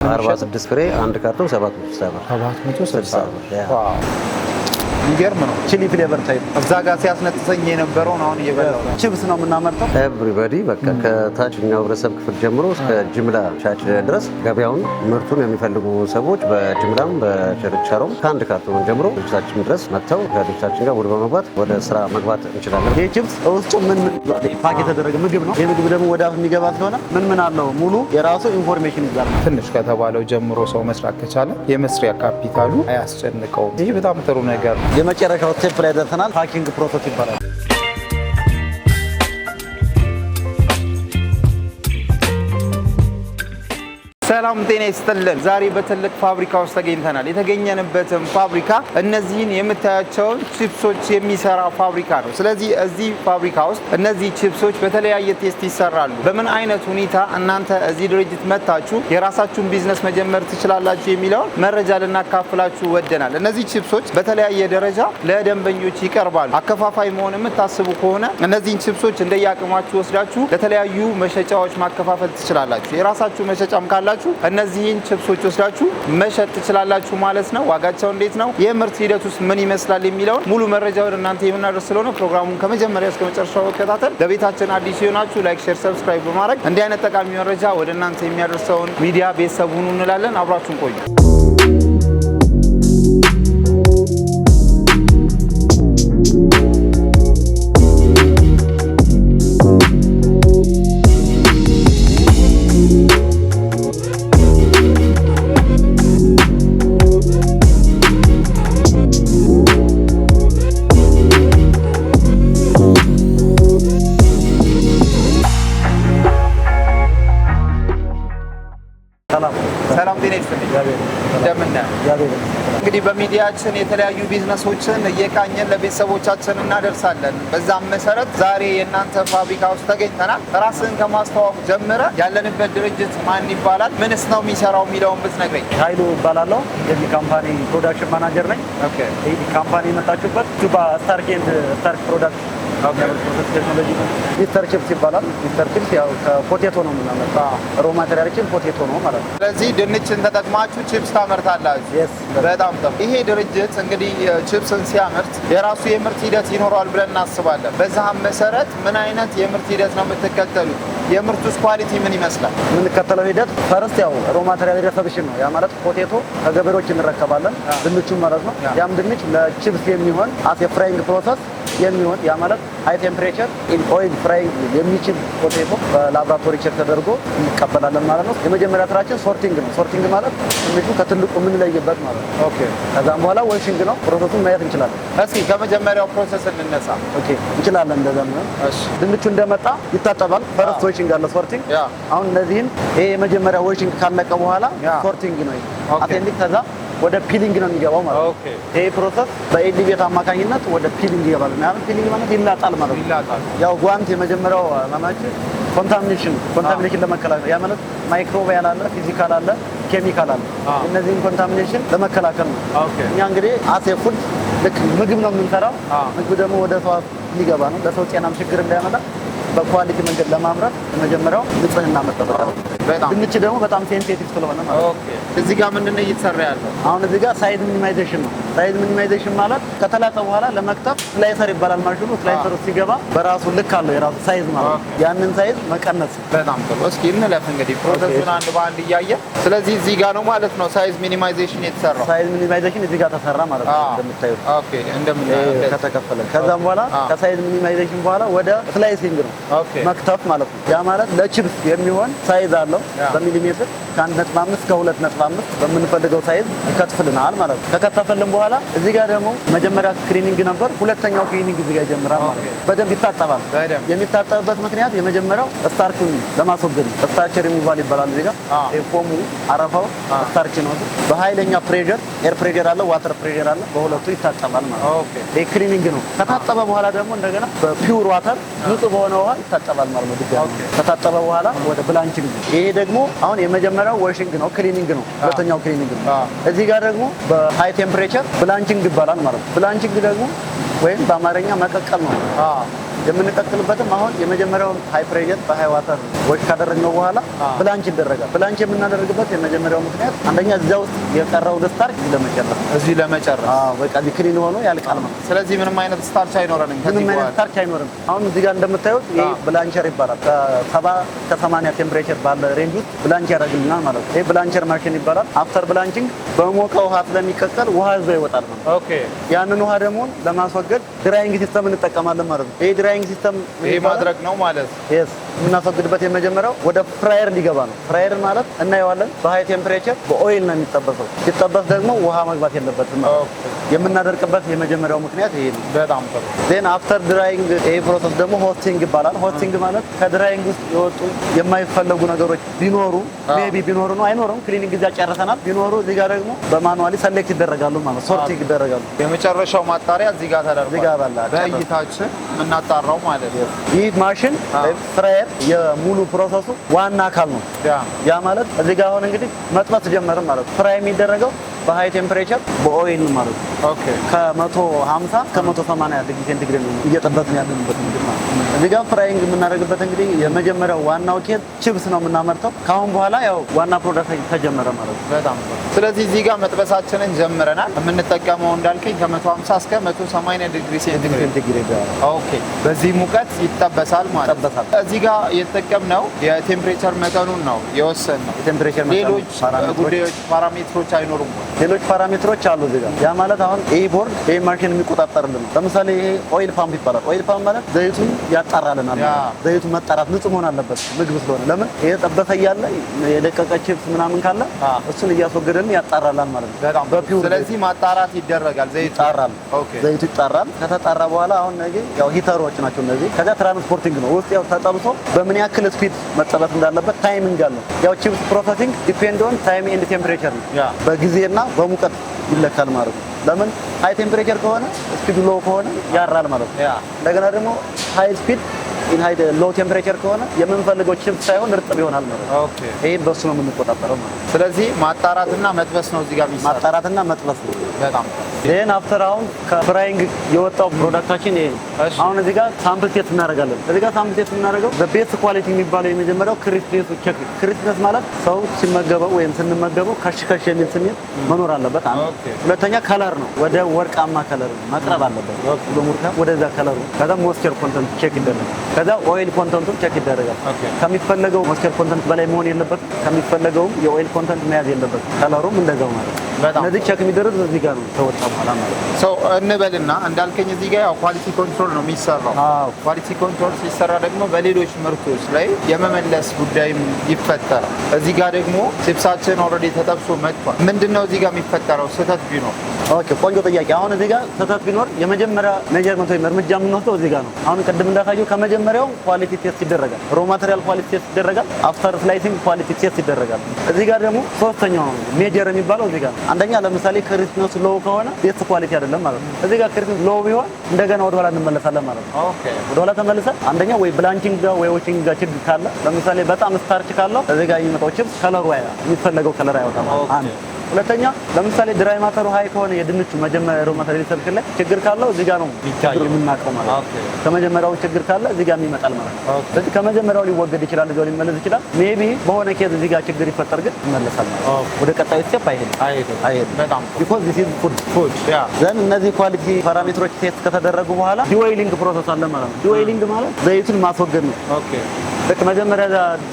46 ፍሬ አንድ ካርቶን 760 ብር። ዋው ይገርም ነው። ቺሊ ፍሌቨር ታይፕ እዛ ጋር ሲያስነጥሰኝ የነበረው ነው። አሁን እየበላው ነው። ቺፕስ ነው የምናመርተው። ኤቭሪባዲ በቃ ከታችኛው ህብረተሰብ ክፍል ጀምሮ እስከ ጅምላ ሻጭ ድረስ ገበያውን ምርቱን የሚፈልጉ ሰዎች በጅምላም በችርቻሮም ከአንድ ካርቶን ጀምሮ ድርጅታችን ድረስ መጥተው ከድርጅታችን ጋር ወደ በመግባት ወደ ስራ መግባት እንችላለን። ይህ ቺፕስ ውስጡ ምን ፓክ የተደረገ ምግብ ነው። የምግብ ደግሞ ወደ አፍ የሚገባ ስለሆነ ምን አለው ሙሉ የራሱ ኢንፎርሜሽን ይዛል። ትንሽ ከተባለው ጀምሮ ሰው መስራት ከቻለ የመስሪያ ካፒታሉ አያስጨንቀውም። ይህ በጣም ጥሩ ነገር ነው። የመጨረሻው ስቴፕ ላይ ደርሰናል። ፓኪንግ ፕሮሰስ ይባላል። ሰላም ጤና ይስጥልን። ዛሬ በትልቅ ፋብሪካ ውስጥ ተገኝተናል። የተገኘንበትም ፋብሪካ እነዚህን የምታያቸውን ቺፕሶች የሚሰራ ፋብሪካ ነው። ስለዚህ እዚህ ፋብሪካ ውስጥ እነዚህ ቺፕሶች በተለያየ ቴስት ይሰራሉ። በምን አይነት ሁኔታ እናንተ እዚህ ድርጅት መታችሁ የራሳችሁን ቢዝነስ መጀመር ትችላላችሁ የሚለውን መረጃ ልናካፍላችሁ ወደናል። እነዚህ ቺፕሶች በተለያየ ደረጃ ለደንበኞች ይቀርባሉ። አከፋፋይ መሆን የምታስቡ ከሆነ እነዚህን ቺፕሶች እንደያቅማችሁ ወስዳችሁ ለተለያዩ መሸጫዎች ማከፋፈል ትችላላችሁ። የራሳችሁ መሸጫም ካላችሁ እነዚህን ቺፕሶች ወስዳችሁ መሸጥ ትችላላችሁ ማለት ነው። ዋጋቸው እንዴት ነው፣ የምርት ሂደት ውስጥ ምን ይመስላል የሚለውን ሙሉ መረጃ ወደ እናንተ የምናደርስ ስለሆነ ፕሮግራሙን ከመጀመሪያ እስከ መጨረሻው መከታተል፣ ለቤታችን አዲስ የሆናችሁ ላይክ፣ ሼር፣ ሰብስክራይብ በማድረግ እንዲህ አይነት ጠቃሚ መረጃ ወደ እናንተ የሚያደርሰውን ሚዲያ ቤተሰብ ሁኑ እንላለን። አብራችሁን ቆዩ። ሰላም ጤና ይስጥልኝ። እንደምን እንግዲህ በሚዲያችን የተለያዩ ቢዝነሶችን እየቃኘን ለቤተሰቦቻችን እናደርሳለን። በዛም መሰረት ዛሬ የእናንተ ፋብሪካ ውስጥ ተገኝተናል። ራስን ከማስተዋወቅ ጀምረ ያለንበት ድርጅት ማን ይባላል፣ ምንስ ነው የሚሰራው የሚለውን ብትነግረኝ። ኃይሉ እባላለሁ። የዚህ ካምፓኒ ፕሮዳክሽን ማናጀር ነኝ። ይህ ካምፓኒ የመጣችሁበት ቱባ ስታርክ ኤንድ ስታርክ ፕሮዳክት ቴክኖሎጂ ሚስተር ቺፕስ ይባላል። ሚስተር ቺፕስ ያው ከፖቴቶ ነው የምናመጣው። ሮ ማቴሪያላችን ፖቴቶ ነው ማለት ነው። ስለዚህ ድንችን ተጠቅማችሁ ቺፕስ ታመርታላችሁ። በጣም ጥሩ። ይሄ ድርጅት እንግዲህ ቺፕስን ሲያመርት የራሱ የምርት ሂደት ይኖረዋል ብለን እናስባለን። በዛም መሰረት ምን አይነት የምርት ሂደት ነው የምትከተሉት? የምርቱስ ኳሊቲ ምን ይመስላል? የምንከተለው ሂደት ፈርስት ያው ሮ ማቴሪያል ሪሰብሽን ነው። ያ ማለት ፖቴቶ ከገበሬዎች እንረከባለን፣ ድንቹን ማለት ነው። ያም ድንች ለቺፕስ የሚሆን አስ ፍራይንግ ፕሮሰስ የሚሆን ያ ማለት ሃይ ቴምፕሬቸር ኢን ኦይል ፍራይንግ የሚችል ፖቴቶ በላብራቶሪ ቼክ ተደርጎ እንቀበላለን ማለት ነው። የመጀመሪያ ስራችን ሶርቲንግ ነው። ሶርቲንግ ማለት ትንሹ ከትልቁ የምንለይበት ማለት ነው። ኦኬ። ከዛም በኋላ ወሽንግ ነው። ፕሮሰሱን ማየት እንችላለን። እስኪ ከመጀመሪያው ፕሮሰስ እንነሳ። ኦኬ፣ እንችላለን። እንደዛ ነው። እሺ። ድንቹ እንደመጣ ይታጠባል። ፈርስት ወሽንግ አለ፣ ሶርቲንግ። አሁን እነዚህን ይሄ የመጀመሪያ ወሽንግ ካለቀ በኋላ ሶርቲንግ ነው። አቴንዲንግ ከዛ ወደ ፒሊንግ ነው የሚገባው ማለት ነው። ይሄ ፕሮሰስ በኤሊቬት አማካኝነት ወደ ፒሊንግ ይገባል። ማለት ፒሊንግ ማለት ይላጣል ማለት ነው። ያው ጓንት የመጀመሪያው ማማችን ኮንታሚኔሽን ለመከላከል ያ ማለት ማይክሮባያል አለ፣ ፊዚካል አለ፣ ኬሚካል አለ። እነዚህን ኮንታሚኔሽን ለመከላከል ነው። እኛ እንግዲህ አሴ ፉድ ልክ ምግብ ነው የምንሰራው። ምግብ ደግሞ ወደ ሰው ሊገባ ነው። ለሰው ጤናም ችግር እንዳያመጣ በኳሊቲ መንገድ ለማምረት የመጀመሪያው ንጽህና መጠበቅ ነው። ድንች ደግሞ በጣም ሴንሲቲቭ ስለሆነ ማለት ነው። እዚህ ጋር ምንድነው እየተሰራ ያለው? አሁን እዚህ ጋር ሳይዝ ሚኒማይዜሽን ነው። ሳይዝ ሚኒማይዜሽን ማለት ከተላጠ በኋላ ለመክተፍ ስላይሰር ይባላል ማሽኑ። ስላይሰሩ ሲገባ በራሱ ልክ አለው የራሱ ሳይዝ ማለት ነው። ያንን ሳይዝ መቀነስ። በጣም ጥሩ። እስኪ እንለፍ እንግዲህ ፕሮሰሱን አንድ በአንድ እያየን። ስለዚህ እዚህ ጋር ነው ማለት ነው ሳይዝ ሚኒማይዜሽን የተሰራው። ሳይዝ ሚኒማይዜሽን እዚህ ጋር ተሰራ ማለት ነው። እንደምታዩት ኦኬ። እንደምናየው ከተከፈለ ከዛም በኋላ ከሳይዝ ሚኒማይዜሽን በኋላ ወደ ስላይሲንግ ነው መክተፍ ማለት ነው። ያ ማለት ለቺፕስ የሚሆን ሳይዝ አለው በሚሊሜትር ከ1.5 እስከ 2.5 በምንፈልገው ሳይዝ ይከትፍልናል ማለት ነው። ከከተፈልን በኋላ እዚህ ጋር ደግሞ መጀመሪያ ስክሪኒንግ ነበር፣ ሁለተኛው ክሊኒንግ እዚህ ጋር ይጀምራል ማለት ነው። በደንብ ይታጠባል። የሚታጠብበት ምክንያት የመጀመሪያው ስታርቹን ለማስወገድ ነው። ስታርቸር የሚባል ይባላል። እዚህ ጋር ፎሙ አረፋው ስታርች ነው። በኃይለኛ ፕሬሸር ኤር ፕሬሸር አለ፣ ዋተር ፕሬሸር አለ። በሁለቱ ይታጠባል ማለት ነው። ይሄ ክሊኒንግ ነው። ከታጠበ በኋላ ደግሞ እንደገና በፒውር ዋተር ንጹህ በሆነ ውሃ ይታጠባል ማለት ነው። ድጋሚ ከታጠበ በኋላ ወደ ብላንቺንግ። ይሄ ደግሞ አሁን የመጀመሪያው ዋሽንግ ነው፣ ክሊኒንግ ነው። ሁለተኛው ክሊኒንግ ነው። እዚህ ጋር ደግሞ በሃይ ቴምፕሬቸር ብላንቺንግ ይባላል ማለት ነው። ብላንቺንግ ደግሞ ወይም በአማርኛ መቀቀል ነው። የምንቀቅልበትም አሁን የመጀመሪያውን ሃይ ፕሬሸር በሃይ ዋተር ወሽ ካደረግነው በኋላ ብላንች ይደረጋል። ብላንች የምናደርግበት የመጀመሪያው ምክንያት አንደኛ እዚያ ውስጥ የቀረውን ስታርች ለመጨረስ በቃ ክሊን ሆኖ ያልቃል ማለት። ስለዚህ ምንም አይነት ስታርች አይኖረንም። ምንም አይነት ስታርች አይኖርም። አሁን እዚህ ጋር እንደምታዩት ይሄ ብላንቸር ይባላል። ከ70 እስከ 80 ቴምፕሬቸር ባለ ሬንጅ ውስጥ ብላንች ያደርግልናል ማለት ነው። ይሄ ብላንቸር ማሽን ይባላል። አፍተር ብላንቺንግ በሞቀ ውሃ ስለሚቀቀል ውሃ ይዞ ይወጣል ማለት ነው። ኦኬ። ያንን ውሃ ደግሞ ለማስወገድ ድራይንግ ሲስተም እንጠቀማለን ማለት ነው። ይሄ ድራይንግ ሲስተም ይሄ ማድረግ ነው ማለት yes የምናስወግድበት የመጀመሪያው ወደ ፍራየር ሊገባ ነው። ፍራየር ማለት እናየዋለን በሃይ ቴምፕሬቸር በኦይል ነው የሚጠበሰው። ሲጠበስ ደግሞ ውሃ መግባት የለበትም ማለት ነው። የምናደርቅበት የመጀመሪያው ምክንያት ይሄ ነው። በጣም ጥሩ። ዜን አፍተር ድራይንግ ይሄ ፕሮሰስ ደግሞ ሆስቲንግ ይባላል። ሆስቲንግ ማለት ከድራይንግ ውስጥ የወጡ የማይፈለጉ ነገሮች ቢኖሩ ሜቢ ቢኖሩ ነው አይኖርም፣ ክሊኒንግ እዚያ ጨርሰናል። ቢኖሩ እዚህ ጋር ደግሞ በማኑዋሊ ሰሌክት ይደረጋሉ ማለት ሶርቲንግ ይደረጋሉ። የመጨረሻው ማጣሪያ እዚህ ጋር ተደርጓል። እዚህ ጋር ባላ በእይታችን የምናጣራው ማለት ነው። ይህ ማሽን ፍራየር የሙሉ ፕሮሰሱ ዋና አካል ነው። ያ ማለት እዚህ ጋር አሁን እንግዲህ መጥበስ ጀመርን ማለት ነው። ፍራይ የሚደረገው በሃይ ቴምፕሬቸር በኦይል ማለት ነው። ኦኬ ከ150 ከ180 ዲግሪ ሴንቲግሬድ ነው እየጠበስን ያለንበት እንግዲህ ማለት ነው። እዚህ ጋር ፍራይንግ የምናደርግበት እንግዲህ የመጀመሪያው ዋናው ኬዝ ቺፕስ ነው የምናመርተው። ካሁን በኋላ ያው ዋና ፕሮዳክት ተጀመረ ማለት ነው። በጣም ስለዚህ እዚህ ጋር መጥበሳችንን ጀምረናል። የምንጠቀመው እንዳልከኝ ከ150 እስከ 180 ዲግሪ ሴንቲግሬድ። ኦኬ በዚህ ሙቀት ይጠበሳል ማለት ነው። እዚህ ጋር የተጠቀምነው የቴምፕሬቸር መጠኑን ነው የወሰንነው። የቴምፕሬቸር ሌሎች ጉዳዮች ፓራሜትሮች አይኖሩም። ሌሎች ፓራሜትሮች አሉ እዚህ ጋር። ያ ማለት አሁን ይሄ ቦርድ ይሄ ማሽን የሚቆጣጠርልን ነው። ለምሳሌ ይሄ ኦይል ፓምፕ ይባላል። ኦይል ፓምፕ ማለት ዘይቱን ያጣራልናል። ዘይቱ መጣራት ንጹህ መሆን አለበት ምግብ ስለሆነ። ለምን ይሄ ጠበሰ እያለ የደቀቀ ቺፕስ ምናምን ካለ እሱን እያስወገደልን ያጣራላል ማለት ነው። በፒውር ስለዚህ ማጣራት ይደረጋል። ዘይቱ ይጣራል። ዘይቱ ይጣራል። ከተጣራ በኋላ አሁን እነዚህ ያው ሂተሮች ናቸው እነዚህ። ከዛ ትራንስፖርቲንግ ነው ውስጥ ያው ተጠብሶ በምን ያክል ስፒድ መጠበስ እንዳለበት ታይሚንግ አለው። ያው ቺፕስ ፕሮሰሲንግ ዲፔንድ ኦን ታይም ኤንድ ቴምፕሬቸር ነው። በጊዜና በሙቀት ይለካል ማለት ነው። ለምን ሃይ ቴምፕሬቸር ከሆነ ስፒድ ሎ ከሆነ ያራል ማለት ነው። እንደገና ደግሞ ሃይ ስፒድ ኢን ሃይ ሎ ቴምፕሬቸር ከሆነ የምንፈልገው ቺፕስ ሳይሆን እርጥብ ይሆናል ማለት ነው። ኦኬ ይሄን በሱ ነው የምንቆጣጠረው ማለት ነው። ስለዚህ ማጣራትና መጥበስ ነው እዚህ ጋር የሚሰራው። ማጣራትና መጥበስ ነው። በጣም ይሄን አፍተር አሁን ከፍራይንግ የወጣው ፕሮዳክታችን ይሄ አሁን እዚህ ጋር ሳምፕል ቴስት እናደርጋለን። እዚህ ጋር ሳምፕል ቴስት የምናደርገው በቤስት ኳሊቲ የሚባለው የመጀመሪያው ክሪስፒነስ ቼክ። ክሪስፒነስ ማለት ሰው ሲመገበው ወይም ስንመገበው ከሽ የሚል ስሜት መኖር አለበት። አንድ ሁለተኛ ከለር ነው፣ ወደ ወርቃማ ከለር መቅረብ አለበት። በሙርካ ወደዛ ከለሩ ከዛ ሞይስቸር ኮንተንት ቼክ ይደረጋል። ከዛ ኦይል ኮንተንቱ ቼክ ይደረጋል። ከሚፈለገው ሞይስቸር ኮንተንት በላይ መሆን የለበትም፣ ከሚፈለገውም የኦይል ኮንተንት መያዝ የለበትም። ከለሩም እንደዛው ማለት ነው። እነዚህ ቼክ የሚደረጉት እዚህ ጋር ነው ተወጣ በኋላ ማለት ነው። ሰው እንበልና እንዳልከኝ እዚህ ጋር ያው ኳሊቲ ኮንትሮል ነው የሚሰራው። ኳሊቲ ኮንትሮል ሲሰራ ደግሞ በሌሎች ምርቶች ላይ የመመለስ ጉዳይም ይፈጠራል። እዚህ ጋር ደግሞ ቺፕሳችን ኦልሬዲ ተጠብሶ መጥቷል። ምንድነው እዚህ ጋር የሚፈጠረው ስህተት ቢኖር? ኦኬ ቆንጆ ጥያቄ። አሁን እዚህ ጋር ስህተት ቢኖር የመጀመሪያ ሜጀርመንት ወይም እርምጃ የምንወስደው እዚህ ጋር ነው። አሁን ቅድም እንዳሳየው ከመጀመሪያው ኳሊቲ ቴስት ይደረጋል። ሮ ማቴሪያል ኳሊቲ ቴስት ይደረጋል። አፍተር ስላይሲንግ ኳሊቲ ቴስት ይደረጋል። እዚህ ጋር ደግሞ ሶስተኛው ነው ሜጀር የሚባለው እዚህ ጋር። አንደኛ ለምሳሌ ክሪስፒነስ ሎው ከሆነ ቤስት ኳሊቲ አይደለም ማለት ነው። እዚህ ጋር ክሪስፒነስ ሎው ቢሆን እንደገና ወደ ኋላ እንመለሳለን ማለት ነው። ኦኬ ወደ ኋላ ተመልሰን አንደኛ ወይ ብላንቺንግ ጋር ወይ ዎቺንግ ጋር ችግር ካለ ለምሳሌ በጣም ስታርች ካለው እዚህ ጋር የሚመጣው ቺፕስ ከለሩ የሚፈለገው ከለር አይወጣም። አንድ ሁለተኛ ለምሳሌ ድራይ ማተሩ ሃይ ከሆነ የድንቹ መጀመሪያ ሮ ማተር ሪሰርክል ላይ ችግር ካለው እዚህ ጋር ነው ችግሩ የምናውቀው ማለት ነው። ከመጀመሪያው ችግር ካለ እዚህ ጋር የሚመጣል ማለት ነው። ስለዚህ ከመጀመሪያው ሊወገድ ይችላል፣ እዚያው ሊመለስ ይችላል። ሜቢ በሆነ ኬዝ እዚህ ጋር ችግር ይፈጠር ግን ይመለሳል ማለት ነው። ወደ ቀጣዩ ስቴፕ አይሄድም። በጣም ቢኮዝ ዲስ ኢዝ ፉድ ዘን እነዚህ ኳሊቲ ፓራሜትሮች ቴስት ከተደረጉ በኋላ ዲኦይሊንግ ፕሮሰስ አለ ማለት ነው። ዲኦይሊንግ ማለት ዘይቱን ማስወገድ ነው። ኦኬ ልክ መጀመሪያ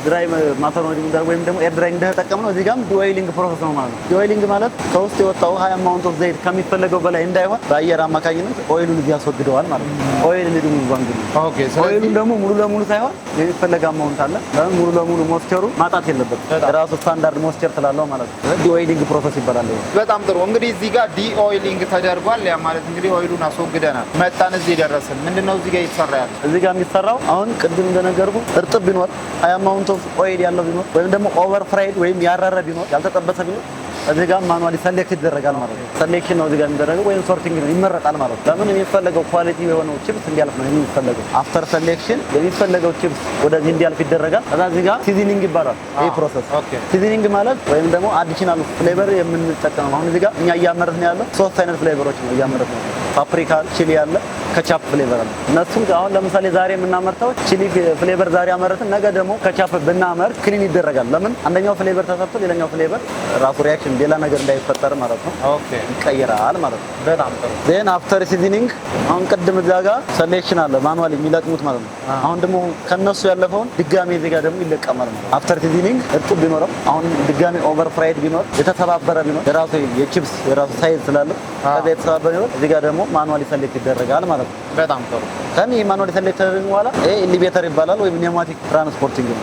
ድራይ ማተር ወይም ደግሞ ኤር ድራይ እንደተጠቀምነው እዚህ ጋርም ዲኦይሊንግ ፕሮሰስ ነው ማለት ነው። ዲኦይሊንግ ማለት ከውስጥ የወጣው ሃይ አማውንት ኦፍ ዘይት ከሚፈለገው በላይ እንዳይሆን በአየር አማካኝነት ኦይሉን እዚህ ያስወግደዋል ማለት ነው። ኦይል ሊዱ ባንግ ኦኬ ኦይሉን ደግሞ ሙሉ ለሙሉ ሳይሆን የሚፈለግ አማውንት አለ። ሙሉ ለሙሉ ሞይስቸሩ ማጣት የለበትም። ራሱ ስታንዳርድ ሞይስቸር ስላለው ማለት ነው። ዲኦይሊንግ ፕሮሰስ ይባላል። በጣም ጥሩ። እንግዲህ እዚህ ጋር ዲኦይሊንግ ተደርጓል። ያ ማለት እንግዲህ ኦይሉን አስወግደናል፣ መጣን እዚህ ደረስን። ምንድነው እዚህ ጋር እየተሰራ ያለው? እዚህ ጋር የሚሰራው አሁን ቅድም እንደነገርኩ እርጥብ ቢኖር ሃይ አማውንት ኦፍ ኦይል ያለው ቢኖር ወይም ደግሞ ኦቨር ፍራይድ ወይም ያረረ ቢኖር ያልተጠበሰ ቢኖር እዚህ ጋር ማኑዋሊ ሰሌክት ይደረጋል ማለት ነው። ሰሌክሽን ነው እዚህ ጋር የሚደረገው ወይም ሶርቲንግ ነው ይመረጣል ማለት ነው። ለምን የሚፈለገው ኳሊቲ የሆነው ቺፕስ እንዲያልፍ ነው የሚፈለገው። አፍተር ሰሌክሽን የሚፈለገው ቺፕስ ወደዚህ እንዲያልፍ ይደረጋል። ከዛ እዚህ ጋር ሲዝኒንግ ይባላል ይሄ ፕሮሰስ። ሲዝኒንግ ማለት ወይም ደግሞ አዲሽናል ፍሌቨር የምንጠቀመው አሁን እዚህ ጋር እኛ እያመረትን ያለው 3 አይነት ፍሌቨሮች ነው እያመረትን ነው። ፓፕሪካ፣ ቺሊ አለ፣ ከቻፕ ፍሌቨር አለ። እነሱም አሁን ለምሳሌ ዛሬ የምናመርተው ቺሊ ፍሌቨር ዛሬ አመረትን፣ ነገ ደግሞ ከቻፕ ብናመርት ክሊን ይደረጋል። ለምን አንደኛው ፍሌቨር ተሰርቶ ሌላኛው ፍሌቨር ራሱ ሪያክሽን ሌላ ነገር እንዳይፈጠር ማለት ነው። ኦኬ ይቀየራል ማለት ነው። በጣም ጥሩ። ዜን አፍተር ሲዝኒንግ አሁን ቅድም እዛ ጋር ሰሌክሽን አለ ማኑዋሊ የሚለቅሙት ማለት ነው። አሁን ደግሞ ከነሱ ያለፈውን ድጋሜ እዚህ ጋር ደግሞ ይለቀማል ማለት ነው። አፍተር ሲዝኒንግ እርጥብ ቢኖረው አሁን ድጋሜ ኦቨር ፍራይድ ቢኖር የተሰባበረ ቢኖር የራሱ የቺፕስ የራሱ ሳይዝ ስላለው ከዛ የተሰባበረ ቢኖር እዚህ ጋር ደግሞ ማኑዋሊ ሰሌክት ይደረጋል ማለት ነው። በጣም ጥሩ። ከዚህ ማኑዋሊ ሰሌክት ተደረገ በኋላ ይሄ ኤሊቬተር ይባላል ወይም ኒውማቲክ ትራንስፖርቲንግ ነው።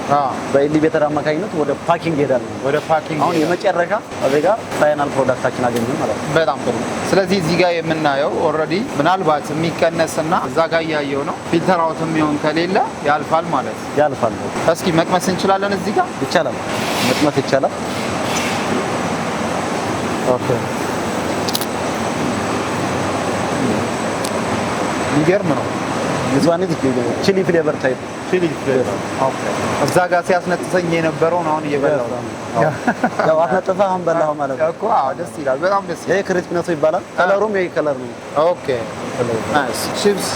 በኤሊቬተር አማካኝነት ወደ ፓኪንግ ይሄዳል። ወደ ፓኪንግ አሁን የመጨረሻ እዚህ ጋር ፋይናል ፕሮዳክታችን አገኘን ማለት ነው። በጣም ጥሩ። ስለዚህ እዚህ ጋር የምናየው ኦልሬዲ ምናልባት የሚቀነስና እዛ ጋር እያየው ነው ፊልተር አውት የሚሆን ከሌለ ያልፋል ማለት ነው። ያልፋል። እስኪ መቅመስ እንችላለን። እዚህ ጋር ይቻላል፣ መቅመስ ይቻላል። ኦኬ ይገርም ነው። ዝዋኔት ቺሊ ፍሌቨር ታይፕ ቺሊ ፍሌቨር። ኦኬ እዛ ጋር ሲያስነጥሰኝ የነበረውን አሁን እየበላው ነው። ያው አስነጥሰህ አሁን በላው ማለት ነው እኮ። አዎ ደስ ይላል፣ በጣም ደስ ይላል። ይሄ ክሪስፒነሱ ይባላል። ከለሩም ይሄ ከለር ነው። ኦኬ ናይስ። ቺፕስ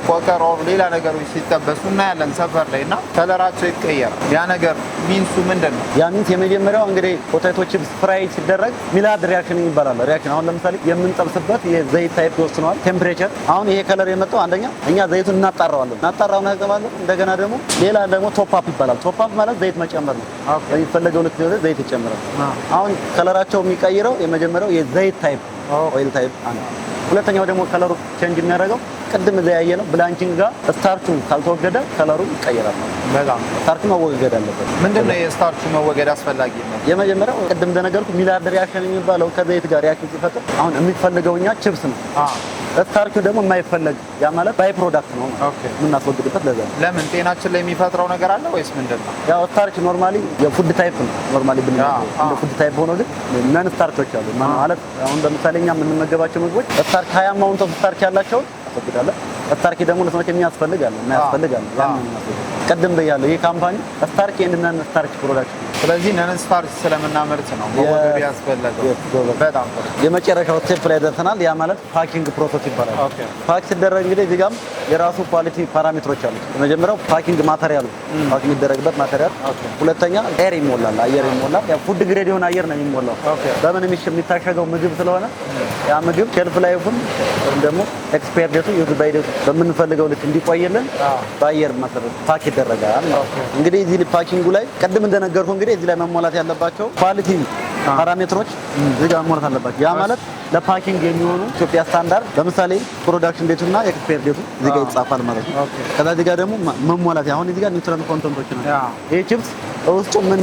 ቆቀር ኦር ሌላ ነገሮች ሲጠበሱ እናያለን ሰፈር ላይ እና ከለራቸው ይቀየራል። ያ ነገር ሚንሱ ምንድን ነው? ያ ሚንስ የመጀመሪያው እንግዲህ ፖቴቶ ቺፕስ ፍራይ ሲደረግ ሚላድ ሪያክሽን ይባላል። ሪያክሽን አሁን ለምሳሌ የምንጠብስበት የዘይት ታይፕ ይወስነዋል ቴምፕሬቸር። አሁን ይሄ ከለር የመጣው አንደኛ እኛ ዘይቱን እናጣራዋለን። እናጣራውን ያቀባለን። እንደገና ደግሞ ሌላ ደግሞ ቶፕ አፕ ይባላል። ቶፕ አፕ ማለት ዘይት መጨመር ነው። የሚፈለገው ልክ ዘይት ይጨምራል። አሁን ከለራቸው የሚቀይረው የመጀመሪያው የዘይት ታይፕ ኦይል ታይፕ አንድ። ሁለተኛው ደግሞ ከለሩ ቼንጅ የሚያደርገው ቅድም እዛ ያየነው ብላንቺንግ ጋር ስታርቹ ካልተወገደ ከለሩ ይቀየራል ማለት ነው። በጣም ስታርቹ መወገድ አለበት። ምንድነው የስታርቹ መወገድ አስፈላጊ ነው? የመጀመሪያው ቅድም እንደነገርኩ ሚላርድ ሪአክሽን የሚባለው ከዘይት ጋር ሪአክሽን ሲፈጥር አሁን የሚፈልገው እኛ ቺፕስ ነው። ስታርቹ ደግሞ የማይፈለግ ያ ማለት ባይ ፕሮዳክት ነው የምናስወግድበት። ለዛ ለምን ጤናችን ላይ የሚፈጥረው ነገር አለ ወይስ ምንድነው? ያው ስታርች ኖርማሊ የፉድ ታይፕ ነው። ኖርማሊ እንደ ፉድ ታይፕ ሆኖ ግን ነን ስታርቾች አሉ ማለት አሁን ለምሳሌ እኛ የምንመገባቸው ምግቦች ስታርች ሃይ አማውንት ኦፍ ስታርች ያላቸው አስወግዳለን። ስታርች ደግሞ ለሰዎች የሚያስፈልግ አለ የማያስፈልግ አለ። ቀደም በያለው ይሄ ካምፓኒ ስታርች ኤንድ ነን ስታርች ፕሮዳክት። ስለዚህ ነን ስታርች ስለምናመርት ነው መወገድ ያስፈልገው። በጣም የመጨረሻው ስቴፕ ላይ ደርሰናል። ያ ማለት ፓኪንግ ፕሮሰስ ይባላል። ፓክ ሲደረግ እንግዲህ እዚህ ጋርም የራሱ ኳሊቲ ፓራሜትሮች አሉ። የመጀመሪያው ፓኪንግ ማቴሪያል ፓኪንግ የሚደረግበት ማቴሪያል፣ ሁለተኛ ኤር ይሞላል፣ አየር ይሞላል። ያ ፉድ ግሬድ የሆነ አየር ነው የሚሞላው። በምን የሚታሸገው ምግብ ስለሆነ ያ ምግብ ሼልፍ ላይፉን ወይም ደግሞ ኤክስፓየር ዴቱ ዩዝ ባይ ዴቱ በምንፈልገው ልክ እንዲቆይልን በአየር መሰረት ፓክ ይደረጋል። እንግዲህ እዚህ ፓኪንጉ ላይ ቅድም እንደነገርኩ እንግዲህ እዚህ ላይ መሟላት ያለባቸው ኳሊቲ ፓራሜትሮች እዚህ ጋር መሟላት አለባቸው። ያ ማለት ለፓኪንግ የሚሆኑ ኢትዮጵያ ስታንዳርድ ለምሳሌ ፕሮዳክሽን ዴቱና ኤክስፓየር ዴቱ እዚህ ጋር ይጻፋል ማለት ነው። ከዛ እዚህ ጋር ደግሞ መሟላት አሁን እዚህ ጋር ኒውትሪየንት ኮንተንቶች ነው። ይሄ ቺፕስ ውስጡ ምን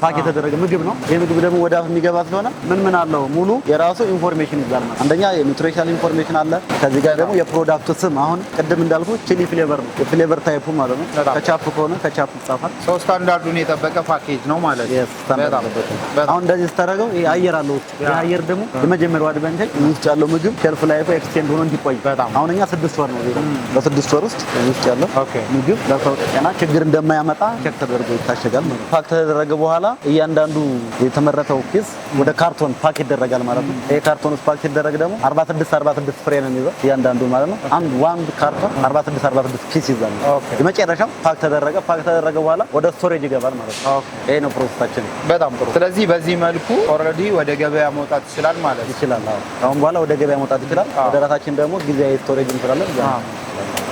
ፓክ የተደረገ ምግብ ነው። ይሄ ምግብ ደግሞ ወደ አፍ የሚገባ ስለሆነ ምን አለው ሙሉ የራሱ ኢንፎርሜሽን ይዛል ማለት አንደኛ የኒውትሪሽናል ኢንፎርሜሽን አለ። ከዚህ ጋር ደግሞ የፕሮዳክቱ ስም አሁን ቅድም እንዳልኩ ቺሊ ፍሌቨር ነው። የፍሌቨር ታይፑ ማለት ነው። ከቻፕ ከሆነ ከቻፕ ይጻፋል። ሶ ስታንዳርዱን የጠበቀ ፓኬጅ ነው ማለት ነው። አሁን እንደዚህ ስታደርገው ይሄ አየር አለው። ይሄ አየር ደግሞ የመጀመሪያው አድቫንቴጅ ውስጥ ያለው ምግብ ሼልፍ ላይፉ ኤክስቴንድ ሆኖ እንዲቆይ አሁን እኛ 6 ወር ነው በ6 ወር ውስጥ ውስጥ ያለው ምግብ ለሰው ጤና ችግር እንደማያመጣ ቼክ ተደርጎ ይታሸጋል ማለት ነው። ፓክ ተደረገ በኋላ እያንዳንዱ የተመረተው ፒስ ወደ ካርቶን ፓክ ይደረጋል ማለት ነው። ይሄ ካርቶን ውስጥ ፓክ ሲደረግ ደግሞ 46 ፍሬ ነው የሚይዘው እያንዳንዱ ማለት ነው። ዋን ካርቶን 46 ፒስ ይዛል። የመጨረሻው ፓክ ተደረገ በኋላ ወደ ስቶሬጅ ይገባል ማለት ነው። ይሄ ነው ፕሮሰሳችን። በጣም ጥሩ። ስለዚህ በዚህ መልኩ ኦልሬዲ ወደ ገበያ መውጣት ይችላል ማለት ነው። ይችላል። አሁን በኋላ ወደ ገበያ መውጣት ይችላል። ወደ ራሳችን ደግሞ ጊዜያዊ ስቶሬጅ እንችላለን።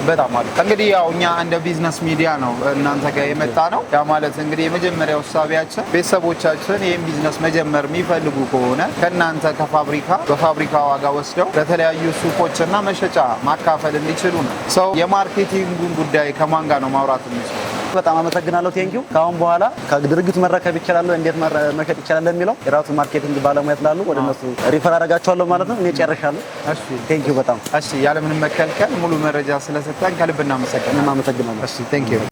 በጣም አሪፍ። እንግዲህ ያው እኛ እንደ ቢዝነስ ሚዲያ ነው እናንተ ጋር የመጣ ነው። ያ ማለት እንግዲህ የመጀመሪያው ሀሳቢያችን ቤተሰቦቻችን ይህን ቢዝነስ መጀመር የሚፈልጉ ከሆነ ከእናንተ ከፋብሪካ በፋብሪካ ዋጋ ወስደው ለተለያዩ ሱቆችና መሸጫ ማካፈል እንዲችሉ ነው። ሰው የማርኬቲንጉን ጉዳይ ከማን ጋር ነው ማውራት የሚችለው? በጣም አመሰግናለሁ። ቴንኪው። ከአሁን በኋላ ከድርጅቱ መረከብ ይችላል፣ እንዴት መሸጥ ይችላል የሚለው የራሱ ማርኬቲንግ ባለሙያ ስላሉ ወደ እነሱ ሪፈር አደርጋቸዋለሁ ማለት ነው። እኔ ጨርሻለሁ። እሺ፣ ቴንኪው በጣም እሺ። ያለምንም መከልከል ሙሉ መረጃ ስለሰጠን ከልብ እናመሰግናለን። አመሰግናለሁ። እሺ፣ ቴንኪው።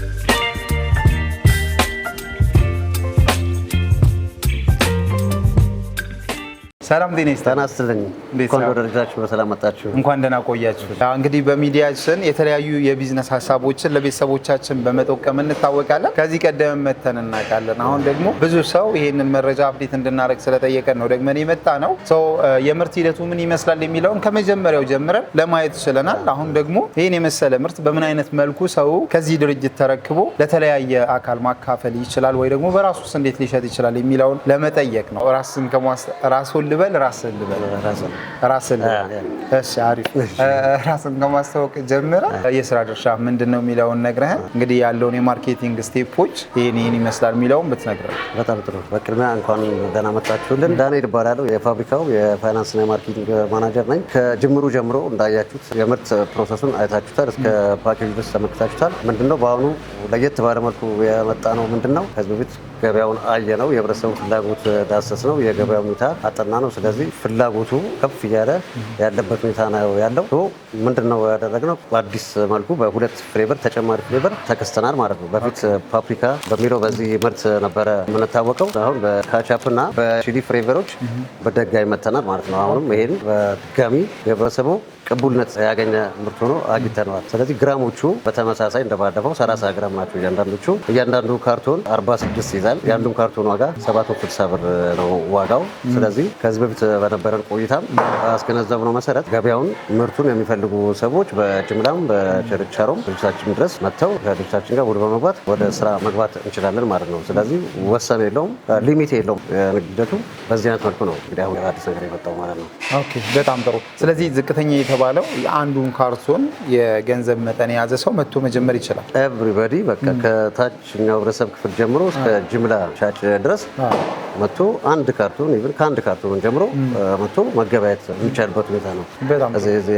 ሰላም ጤና ይስጥልኝ። እንኳን ወደ ድርጅታችን በሰላም መጣችሁ። እንኳን ደህና ቆያችሁ። እንግዲህ በሚዲያችን የተለያዩ የቢዝነስ ሀሳቦችን ለቤተሰቦቻችን በመጠቆም እንታወቃለን። ከዚህ ቀደም መተን እናውቃለን። አሁን ደግሞ ብዙ ሰው ይሄንን መረጃ አፕዴት እንድናደርግ ስለጠየቀን ነው ደግመን የመጣ ነው። የምርት ሂደቱ ምን ይመስላል የሚለውን ከመጀመሪያው ጀምረን ለማየት ችለናል። አሁን ደግሞ ይህን የመሰለ ምርት በምን አይነት መልኩ ሰው ከዚህ ድርጅት ተረክቦ ለተለያየ አካል ማካፈል ይችላል ወይ ደግሞ በራሱስ እንዴት ሊሸጥ ይችላል የሚለውን ለመጠየቅ ነው። ራስን ልበል ራስን እሺ፣ አሪፍ። ራስን ከማስተዋወቅ ጀምረ የስራ ድርሻ ምንድነው የሚለውን ነግረህን እንግዲህ ያለውን የማርኬቲንግ ስቴፖች ይሄን ይመስላል የሚለውን ብትነግረን። በጣም ጥሩ። በቅድሚያ እንኳን ደህና መጣችሁልን። ዳንኤል እባላለሁ። የፋብሪካው የፋይናንስና የማርኬቲንግ ማናጀር ነኝ። ከጅምሩ ጀምሮ እንዳያችሁት የምርት ፕሮሰሱን አይታችሁታል፣ እስከ ፓኬጅ ድረስ ተመልክታችሁታል። ምንድነው በአሁኑ ለየት ባለ መልኩ የመጣ ነው ምንድነው ከዚህ በፊት ገበያውን አየ ነው፣ የህብረተሰቡ ፍላጎት ዳሰስ ነው፣ የገበያው ሁኔታ አጠና ነው። ስለዚህ ፍላጎቱ ከፍ እያለ ያለበት ሁኔታ ነው ያለው። ምንድነው ያደረግነው? በአዲስ መልኩ በሁለት ፍሌቨር ተጨማሪ ፍሌቨር ተከስተናል ማለት ነው። በፊት ፓፕሪካ በሚለው በዚህ ምርት ነበረ የምንታወቀው። አሁን በካቻፕ እና በቺሊ ፍሌቨሮች በድጋሚ መተናል ማለት ነው። አሁንም ይሄን በድጋሚ የህብረተሰቡ ቅቡልነት ያገኘ ምርት ሆኖ አግኝተነዋል። ስለዚህ ግራሞቹ በተመሳሳይ እንደባለፈው 30 ግራም ናቸው እያንዳንዶቹ። እያንዳንዱ ካርቶን 46 ይዛል። የአንዱም ካርቶን ዋጋ 760 ብር ነው ዋጋው። ስለዚህ ከዚህ በፊት በነበረን ቆይታም አስገነዘብነው መሰረት ገበያውን ምርቱን የሚፈልጉ ሰዎች በጅምላም በችርቻሮም ድርጅታችን ድረስ መጥተው ከድርጅታችን ጋር ውል በመግባት ወደ ስራ መግባት እንችላለን ማለት ነው። ስለዚህ ወሰን የለውም፣ ሊሚት የለውም። ንግድ ሂደቱ በዚህ አይነት መልኩ ነው እንግዲህ አሁን አዲስ ነገር የመጣው ማለት ነው። ኦኬ፣ በጣም ጥሩ። ስለዚህ ዝቅተኛ የተባለው የአንዱን ካርቶን የገንዘብ መጠን የያዘ ሰው መጥቶ መጀመር ይችላል። ኤቭሪባዲ በቃ ከታችኛው ህብረተሰብ ክፍል ጀምሮ እስከ ጅምላ ሻጭ ድረስ መጥቶ አንድ ካርቶን ኢቭን ከአንድ ካርቶን ጀምሮ መጥቶ መገበያየት የሚቻልበት ሁኔታ ነው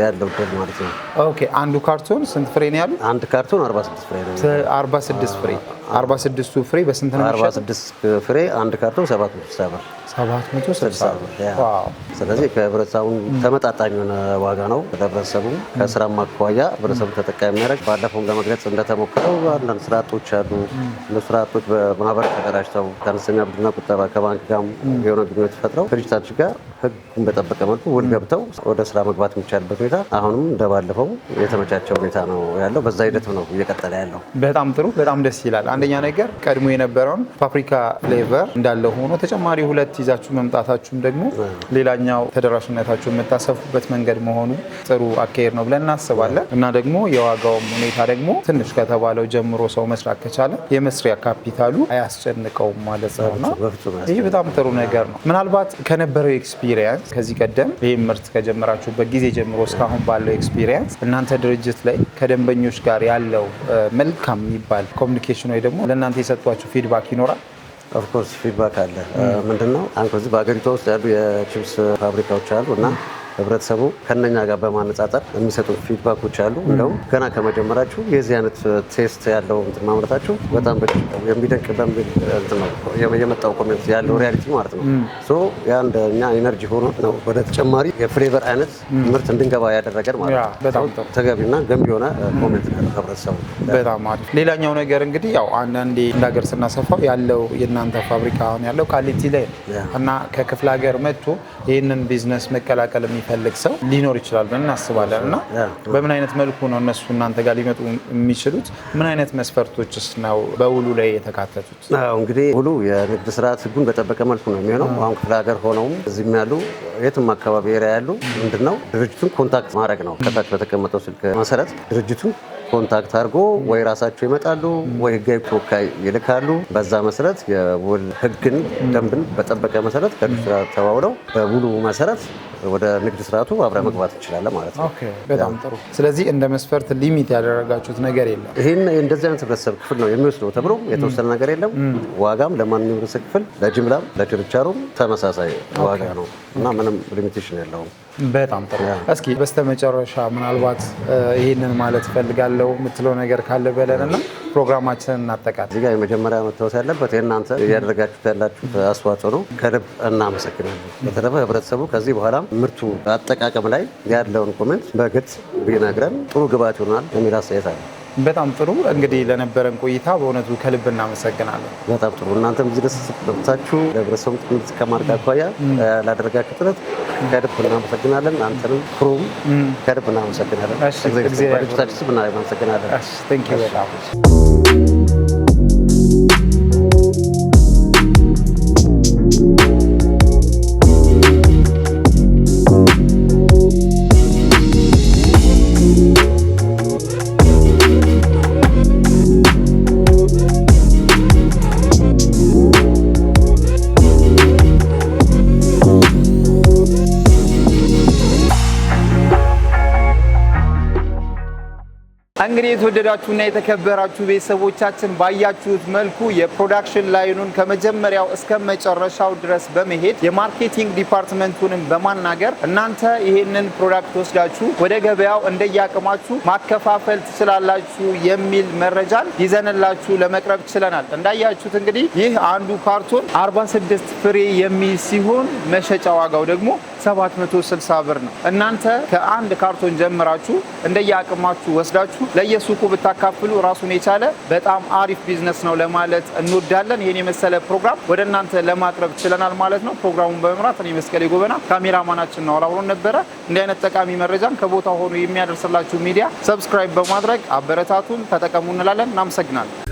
ያለው ድል ማለት ነው። ኦኬ፣ አንዱ ካርቶን ስንት ፍሬ ነው ያለው? አንድ ካርቶን 46 ፍሬ ነው። 46 ፍሬ። 46ቱ ፍሬ በስንት ነው የሚሸጠው? 46 ፍሬ አንድ ካርቶን 760 ብር። 760 ብር። ዋው! ስለዚህ ከህብረተሰቡ ተመጣጣኝ የሆነ ዋጋ ነው። ለህብረተሰቡ ከስራም አኳያ ህብረተሰቡ ተጠቃሚ የሚያደርግ ባለፈውም ለመግለጽ እንደተሞክረው አንዳንድ ስራ አጦች አሉ። እነሱ ስራ አጦች በማህበር ተደራጅተው ከአነስተኛ ብድርና ቁጠባ ከባንክ ጋር የሆነ ግንኙነት ፈጥረው ድርጅታችን ጋር ህጉን በጠበቀ መልኩ ውል ገብተው ወደ ስራ መግባት የሚቻልበት ሁኔታ አሁንም እንደባለፈው የተመቻቸው ሁኔታ ነው ያለው። በዛ ሂደት ነው እየቀጠለ ያለው። በጣም ጥሩ፣ በጣም ደስ ይላል። አንደኛ ነገር ቀድሞ የነበረውን ፓፕሪካ ፍሌቨር እንዳለ ሆኖ ተጨማሪ ሁለት ይዛችሁ መምጣታችሁም ደግሞ ሌላኛው ተደራሽነታችሁ የምታሰፉበት መንገድ መሆኑ ጥሩ አካሄድ ነው ብለን እናስባለን። እና ደግሞ የዋጋውም ሁኔታ ደግሞ ትንሽ ከተባለው ጀምሮ ሰው መስራት ከቻለ የመስሪያ ካፒታሉ አያስጨንቀውም ማለት ነው። ይህ በጣም ጥሩ ነገር ነው። ምናልባት ከነበረው ኤክስፒሪየንስ ከዚህ ቀደም ይህ ምርት ከጀመራችሁበት ጊዜ ጀምሮ እስካሁን ባለው ኤክስፒሪየንስ እናንተ ድርጅት ላይ ከደንበኞች ጋር ያለው መልካም የሚባል ኮሚኒኬሽን ወይ ደግሞ ለእናንተ የሰጧችሁ ፊድባክ ይኖራል? ኦፍኮርስ ፊድባክ አለ። ምንድነው አሁን ከዚህ በሀገሪቷ ውስጥ ያሉ የቺፕስ ፋብሪካዎች አሉ እና ህብረተሰቡ ከነኛ ጋር በማነጻጸር የሚሰጡ ፊድባኮች አሉ። እንደውም ገና ከመጀመራችሁ የዚህ አይነት ቴስት ያለው እንትን ማምረታችሁ በጣም የሚደንቅ በሚል እንትን ነው የመጣው ኮሜንት ያለው ሪያሊቲ ማለት ነው። ሶ ያ እንደኛ ኢነርጂ ሆኖ ነው ወደ ተጨማሪ የፍሌቨር አይነት ምርት እንድንገባ ያደረገን ማለት ነው። በጣም ተገቢና ገንቢ የሆነ ኮሜንት ነው ህብረተሰቡ። በጣም አሪፍ። ሌላኛው ነገር እንግዲህ ያው አንዳንዴ እንደ ሀገር ስናሰፋው ያለው የእናንተ ፋብሪካ አሁን ያለው ቃሊቲ ላይ እና ከክፍለ ሀገር መጥቶ ይህንን ቢዝነስ መቀላቀል የሚፈልግ ሰው ሊኖር ይችላል ብለን እናስባለን። እና በምን አይነት መልኩ ነው እነሱ እናንተ ጋር ሊመጡ የሚችሉት? ምን አይነት መስፈርቶችስ ነው በውሉ ላይ የተካተቱት? እንግዲህ ውሉ የንግድ ስርዓት ህጉን በጠበቀ መልኩ ነው የሚሆነው። አሁን ክፍለ ሀገር ሆነውም እዚህም ያሉ የትም አካባቢ ኤሪያ ያሉ ምንድነው ድርጅቱን ኮንታክት ማድረግ ነው። ከታች በተቀመጠው ስልክ መሰረት ድርጅቱን ኮንታክት አድርጎ ወይ ራሳቸው ይመጣሉ ወይ ህጋዊ ተወካይ ይልካሉ። በዛ መሰረት የውል ህግን ደንብን በጠበቀ መሰረት ከድርጅት ጋር ተዋውለው በውሉ መሰረት ወደ ንግድ ስርዓቱ አብረ መግባት እንችላለን ማለት ነው። ኦኬ፣ በጣም ጥሩ። ስለዚህ እንደ መስፈርት ሊሚት ያደረጋችሁት ነገር የለም። ይሄን እንደዚህ አይነት ህብረተሰብ ክፍል ነው የሚወስደው ተብሎ የተወሰነ ነገር የለም። ዋጋም ለማንኛውም ህብረተሰብ ክፍል ለጅምላም ለችርቻሮም ተመሳሳይ ዋጋ ነው እና ምንም ሊሚቴሽን የለውም። በጣም ጥሩ። እስኪ በስተመጨረሻ ምናልባት ይሄንን ማለት እፈልጋለሁ የምትለው ነገር ካለ በለንና ፕሮግራማችንን እናጠቃለን። እዚህ ጋር የመጀመሪያ መታወስ ያለበት የእናንተ እያደረጋችሁት ያላችሁት አስተዋጽኦ ነው። ከልብ እናመሰግናለን። በተረፈ ህብረተሰቡ ከዚህ በኋላ ምርቱ አጠቃቀም ላይ ያለውን ኮሜንት በግልጽ ቢነግረን ጥሩ ግብዓት ይሆናል የሚል አስተያየት አለ። በጣም ጥሩ እንግዲህ ለነበረን ቆይታ በእውነቱ ከልብ እናመሰግናለን። በጣም ጥሩ እናንተም እዚህ ድረስ መጥታችሁ ለህብረተሰቡ ትምህርት ከማድረግ አኳያ ላደረጋችሁ ጥረት ከልብ እናመሰግናለን። አንተንም ክሩም ከልብ እናመሰግናለን። ባለቤቶቻችን እናመሰግናለን። እንግዲህ የተወደዳችሁና የተከበራችሁ ቤተሰቦቻችን ባያችሁት መልኩ የፕሮዳክሽን ላይኑን ከመጀመሪያው እስከ መጨረሻው ድረስ በመሄድ የማርኬቲንግ ዲፓርትመንቱንም በማናገር እናንተ ይሄንን ፕሮዳክት ወስዳችሁ ወደ ገበያው እንደያቅማችሁ ማከፋፈል ትችላላችሁ የሚል መረጃን ይዘንላችሁ ለመቅረብ ችለናል። እንዳያችሁት እንግዲህ ይህ አንዱ ካርቶን 46 ፍሬ የሚይዝ ሲሆን መሸጫ ዋጋው ደግሞ 760 ብር ነው። እናንተ ከአንድ ካርቶን ጀምራችሁ እንደያቅማችሁ ወስዳችሁ ለየሱቁ ብታካፍሉ ራሱን የቻለ በጣም አሪፍ ቢዝነስ ነው ለማለት እንወዳለን። ይሄን የመሰለ ፕሮግራም ወደ እናንተ ለማቅረብ ችለናል ማለት ነው። ፕሮግራሙን በመምራት እኔ መስቀሌ ጎበና፣ ካሜራማናችን ነው አብሮን ነበረ። እንዲህ አይነት ጠቃሚ መረጃን ከቦታው ሆኖ የሚያደርስላችሁ ሚዲያ ሰብስክራይብ በማድረግ አበረታቱን፣ ተጠቀሙ እንላለን። እናመሰግናለን።